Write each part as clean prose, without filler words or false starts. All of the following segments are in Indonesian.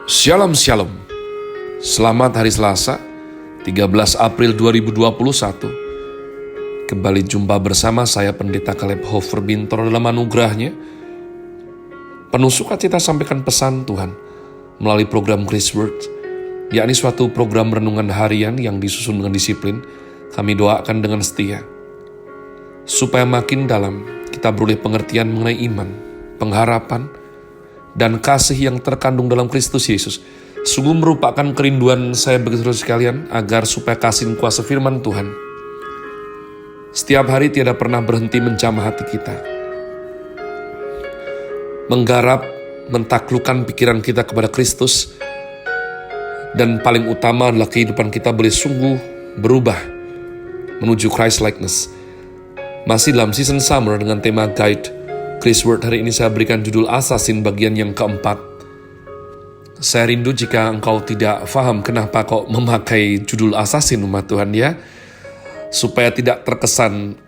Shalom Shalom. Selamat hari Selasa 13 April 2021. Kembali jumpa bersama saya Pendeta Caleb Hofer Bintor dalam anugerahnya. Penuh sukacita sampaikan pesan Tuhan melalui program Grace Word, yakni suatu program renungan harian yang disusun dengan disiplin. Kami doakan dengan setia supaya makin dalam kita beroleh pengertian mengenai iman, pengharapan, dan kasih yang terkandung dalam Kristus Yesus. Sungguh merupakan kerinduan saya bagi saudara sekalian, agar supaya kasih dan kuasa firman Tuhan setiap hari tiada pernah berhenti menjamah hati kita, menggarap, mentaklukkan pikiran kita kepada Kristus, dan paling utama adalah kehidupan kita boleh sungguh berubah menuju Christ likeness. Masih dalam season summer dengan tema guide Grace Word, hari ini saya berikan judul Assassin bagian yang keempat. Saya rindu jika engkau tidak paham kenapa kok memakai judul Assassin umat Tuhan ya, supaya tidak terkesan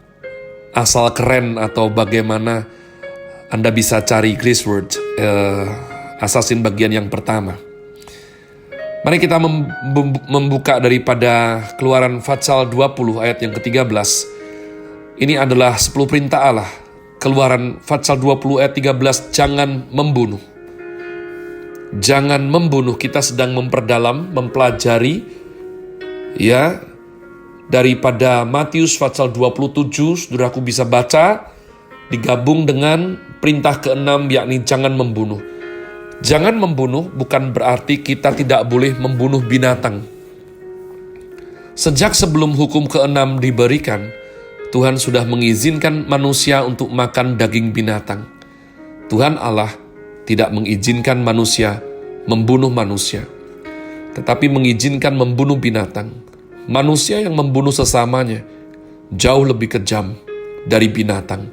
asal keren atau bagaimana. Anda bisa cari Grace Word Assassin bagian yang pertama. Mari kita membuka daripada Keluaran Fatsal 20 ayat yang ke-13. Ini adalah 10 perintah Allah. Keluaran Fatsal 20 ayat 13, jangan membunuh. Jangan membunuh, kita sedang memperdalam, mempelajari ya daripada Matius Fatsal 27, saudaraku bisa baca, digabung dengan perintah ke-6 yakni jangan membunuh. Jangan membunuh bukan berarti kita tidak boleh membunuh binatang. Sejak sebelum hukum ke-6 diberikan, Tuhan sudah mengizinkan manusia untuk makan daging binatang. Tuhan Allah tidak mengizinkan manusia membunuh manusia, tetapi mengizinkan membunuh binatang. Manusia yang membunuh sesamanya jauh lebih kejam dari binatang.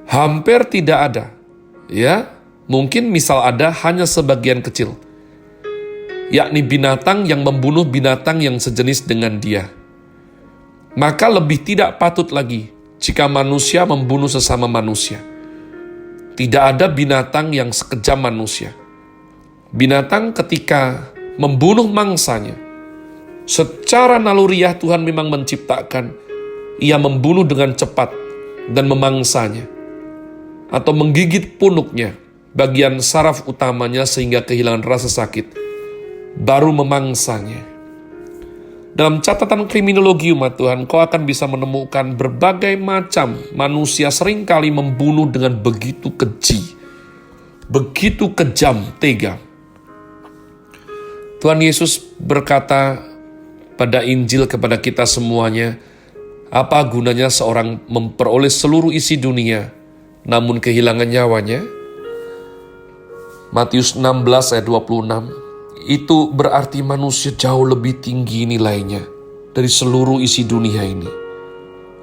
Hampir tidak ada, ya, mungkin misal ada hanya sebagian kecil, yakni binatang yang membunuh binatang yang sejenis dengan dia. Maka lebih tidak patut lagi jika manusia membunuh sesama manusia. Tidak ada binatang yang sekejam manusia. Binatang ketika membunuh mangsanya, secara naluriah Tuhan memang menciptakan, ia membunuh dengan cepat dan memangsanya, atau menggigit punuknya, bagian saraf utamanya sehingga kehilangan rasa sakit, baru memangsanya. Dalam catatan kriminologi umat Tuhan, kau akan bisa menemukan berbagai macam manusia seringkali membunuh dengan begitu keji, begitu kejam, tega. Tuhan Yesus berkata pada Injil kepada kita semuanya, apa gunanya seorang memperoleh seluruh isi dunia, namun kehilangan nyawanya? Matius 16 ayat 26. Itu berarti manusia jauh lebih tinggi nilainya dari seluruh isi dunia ini.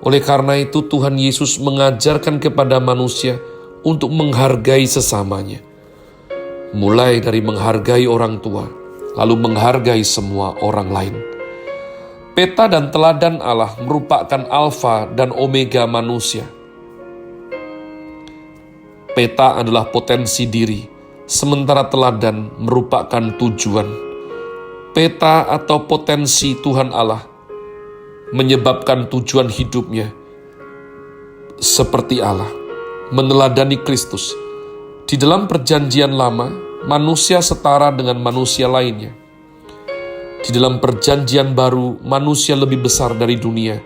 Oleh karena itu Tuhan Yesus mengajarkan kepada manusia untuk menghargai sesamanya. Mulai dari menghargai orang tua, lalu menghargai semua orang lain. Peta dan teladan Allah merupakan alfa dan omega manusia. Peta adalah potensi diri, sementara teladan merupakan tujuan. Peta atau potensi Tuhan Allah menyebabkan tujuan hidupnya seperti Allah, meneladani Kristus. Di dalam perjanjian lama, manusia setara dengan manusia lainnya. Di dalam perjanjian baru, manusia lebih besar dari dunia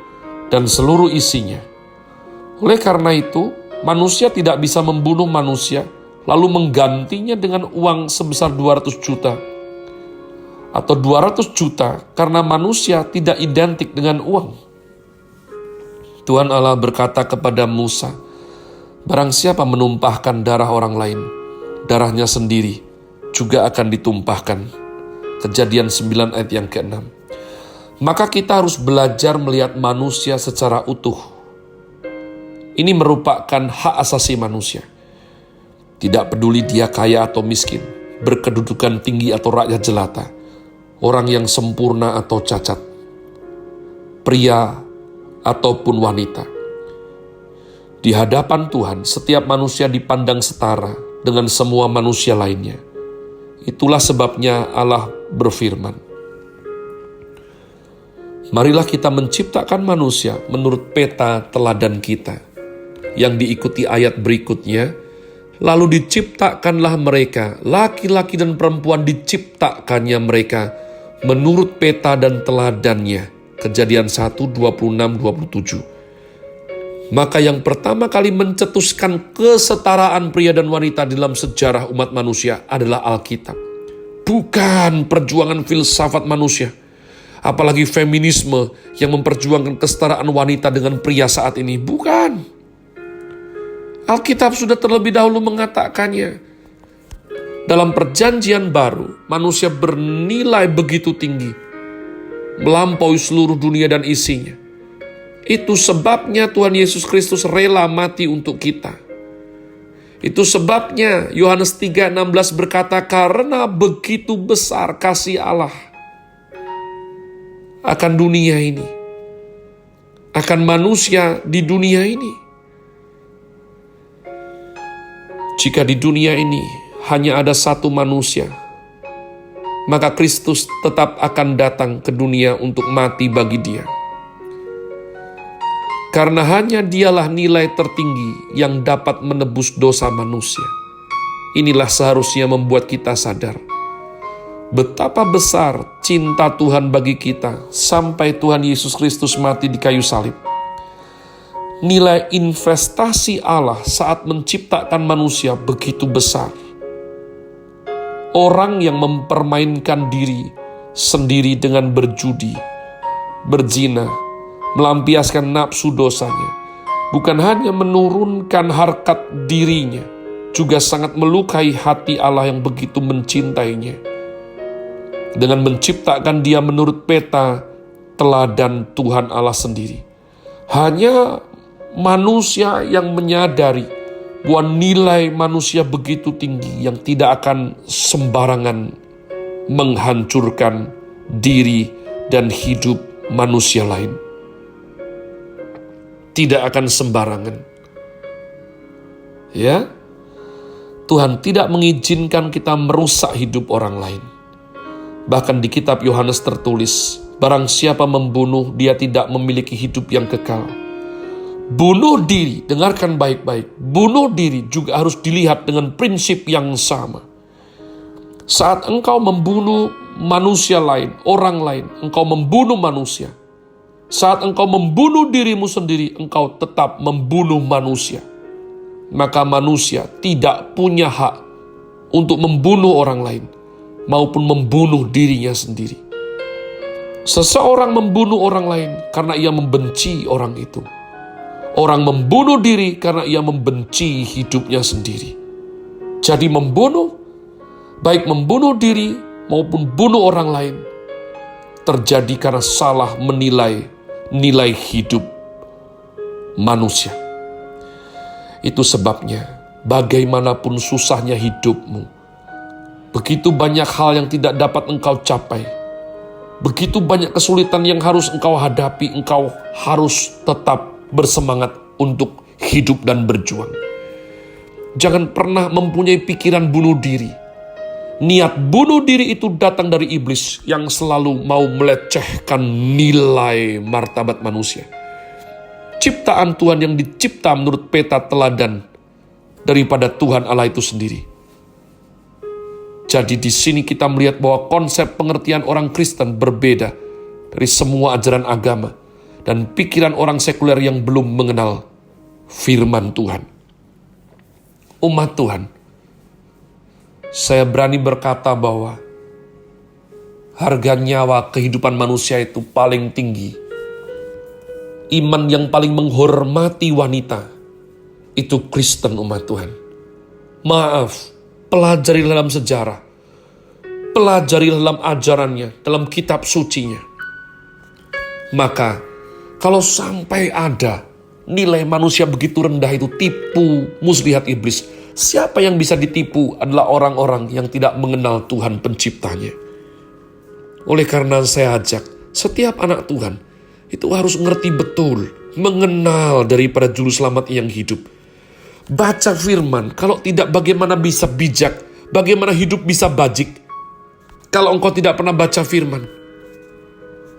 dan seluruh isinya. Oleh karena itu, manusia tidak bisa membunuh manusia lalu menggantinya dengan uang sebesar 200 juta atau 200 juta karena manusia tidak identik dengan uang. Tuhan Allah berkata kepada Musa, barang siapa menumpahkan darah orang lain, darahnya sendiri juga akan ditumpahkan. Kejadian 9 ayat yang ke-6. Maka kita harus belajar melihat manusia secara utuh. Ini merupakan hak asasi manusia. Tidak peduli dia kaya atau miskin, berkedudukan tinggi atau rakyat jelata, orang yang sempurna atau cacat, pria ataupun wanita. Di hadapan Tuhan, setiap manusia dipandang setara dengan semua manusia lainnya. Itulah sebabnya Allah berfirman, marilah kita menciptakan manusia menurut peta teladan kita. Yang diikuti ayat berikutnya, lalu diciptakanlah mereka, laki-laki dan perempuan diciptakannya mereka, menurut peta dan teladannya. Kejadian 1, 26, 27. Maka yang pertama kali mencetuskan kesetaraan pria dan wanita dalam sejarah umat manusia adalah Alkitab. Bukan perjuangan filsafat manusia, apalagi feminisme yang memperjuangkan kesetaraan wanita dengan pria saat ini. Bukan. Alkitab sudah terlebih dahulu mengatakannya. Dalam perjanjian baru, manusia bernilai begitu tinggi, melampaui seluruh dunia dan isinya. Itu sebabnya Tuhan Yesus Kristus rela mati untuk kita. Itu sebabnya Yohanes 3:16 berkata, karena begitu besar kasih Allah akan dunia ini, akan manusia di dunia ini. Jika di dunia ini hanya ada satu manusia, maka Kristus tetap akan datang ke dunia untuk mati bagi dia. Karena hanya dialah nilai tertinggi yang dapat menebus dosa manusia. Inilah seharusnya membuat kita sadar betapa besar cinta Tuhan bagi kita sampai Tuhan Yesus Kristus mati di kayu salib. Nilai investasi Allah saat menciptakan manusia begitu besar. Orang yang mempermainkan diri sendiri dengan berjudi, berzina, melampiaskan nafsu dosanya, bukan hanya menurunkan harkat dirinya, juga sangat melukai hati Allah yang begitu mencintainya. Dengan menciptakan dia menurut peta teladan Tuhan Allah sendiri. Hanya manusia yang menyadari bahwa nilai manusia begitu tinggi yang tidak akan sembarangan menghancurkan diri dan hidup manusia lain. Tidak akan sembarangan. Ya, Tuhan tidak mengizinkan kita merusak hidup orang lain. Bahkan di kitab Yohanes tertulis, barang siapa membunuh, dia tidak memiliki hidup yang kekal. Bunuh diri, dengarkan baik-baik, bunuh diri juga harus dilihat dengan prinsip yang sama. Saat engkau membunuh manusia lain, orang lain, engkau membunuh manusia. Saat engkau membunuh dirimu sendiri, engkau tetap membunuh manusia. Maka manusia tidak punya hak untuk membunuh orang lain, maupun membunuh dirinya sendiri. Seseorang membunuh orang lain karena ia membenci orang itu. Orang membunuh diri karena ia membenci hidupnya sendiri. Jadi membunuh, baik membunuh diri maupun bunuh orang lain, terjadi karena salah menilai nilai hidup manusia. Itu sebabnya bagaimanapun susahnya hidupmu, begitu banyak hal yang tidak dapat engkau capai, begitu banyak kesulitan yang harus engkau hadapi, engkau harus tetap bersemangat untuk hidup dan berjuang. Jangan pernah mempunyai pikiran bunuh diri. Niat bunuh diri itu datang dari iblis yang selalu mau melecehkan nilai martabat manusia. Ciptaan Tuhan yang dicipta menurut peta teladan daripada Tuhan Allah itu sendiri. Jadi di sini kita melihat bahwa konsep pengertian orang Kristen berbeda dari semua ajaran agama dan pikiran orang sekuler yang belum mengenal firman Tuhan. Umat Tuhan, saya berani berkata bahwa harga nyawa kehidupan manusia itu paling tinggi. Iman yang paling menghormati wanita itu Kristen, umat Tuhan. Maaf, pelajari dalam sejarah, pelajari dalam ajarannya, dalam kitab sucinya. Maka kalau sampai ada nilai manusia begitu rendah itu tipu muslihat iblis, siapa yang bisa ditipu adalah orang-orang yang tidak mengenal Tuhan penciptanya. Oleh karena saya ajak setiap anak Tuhan itu harus ngerti betul, mengenal daripada juru selamat yang hidup. Baca firman, kalau tidak bagaimana bisa bijak bagaimana hidup bisa bajik kalau engkau tidak pernah baca firman.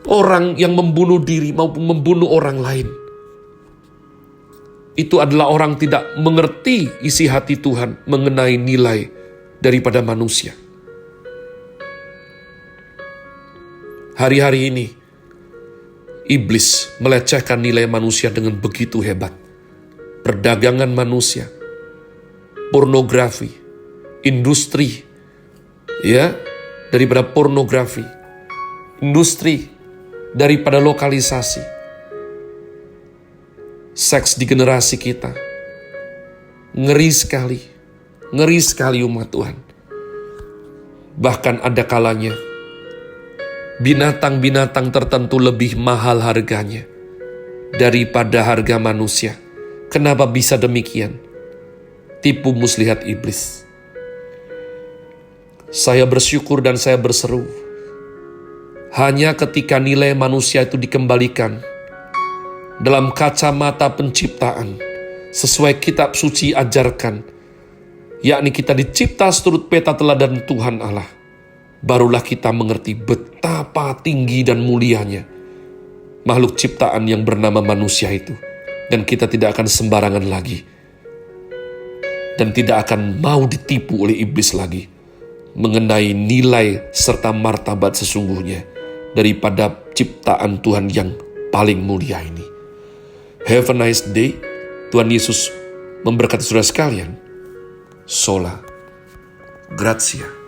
Orang yang membunuh diri maupun membunuh orang lain, itu adalah orang tidak mengerti isi hati Tuhan mengenai nilai daripada manusia. Hari-hari ini, iblis melecehkan nilai manusia dengan begitu hebat. Perdagangan manusia, pornografi, industri, daripada pornografi, industri daripada lokalisasi, seks di generasi kita. Ngeri sekali umat Tuhan. Bahkan ada kalanya, binatang-binatang tertentu lebih mahal harganya daripada harga manusia. Kenapa bisa demikian? Tipu muslihat iblis. Saya bersyukur dan saya berseru, hanya ketika nilai manusia itu dikembalikan dalam kacamata penciptaan, sesuai kitab suci ajarkan, yakni kita dicipta seturut peta teladan Tuhan Allah, barulah kita mengerti betapa tinggi dan mulianya makhluk ciptaan yang bernama manusia itu. Dan kita tidak akan sembarangan lagi. Dan tidak akan mau ditipu oleh iblis lagi mengenai nilai serta martabat sesungguhnya daripada ciptaan Tuhan yang paling mulia ini. Have a nice day. Tuhan Yesus memberkati saudara sekalian. Sola Gratia.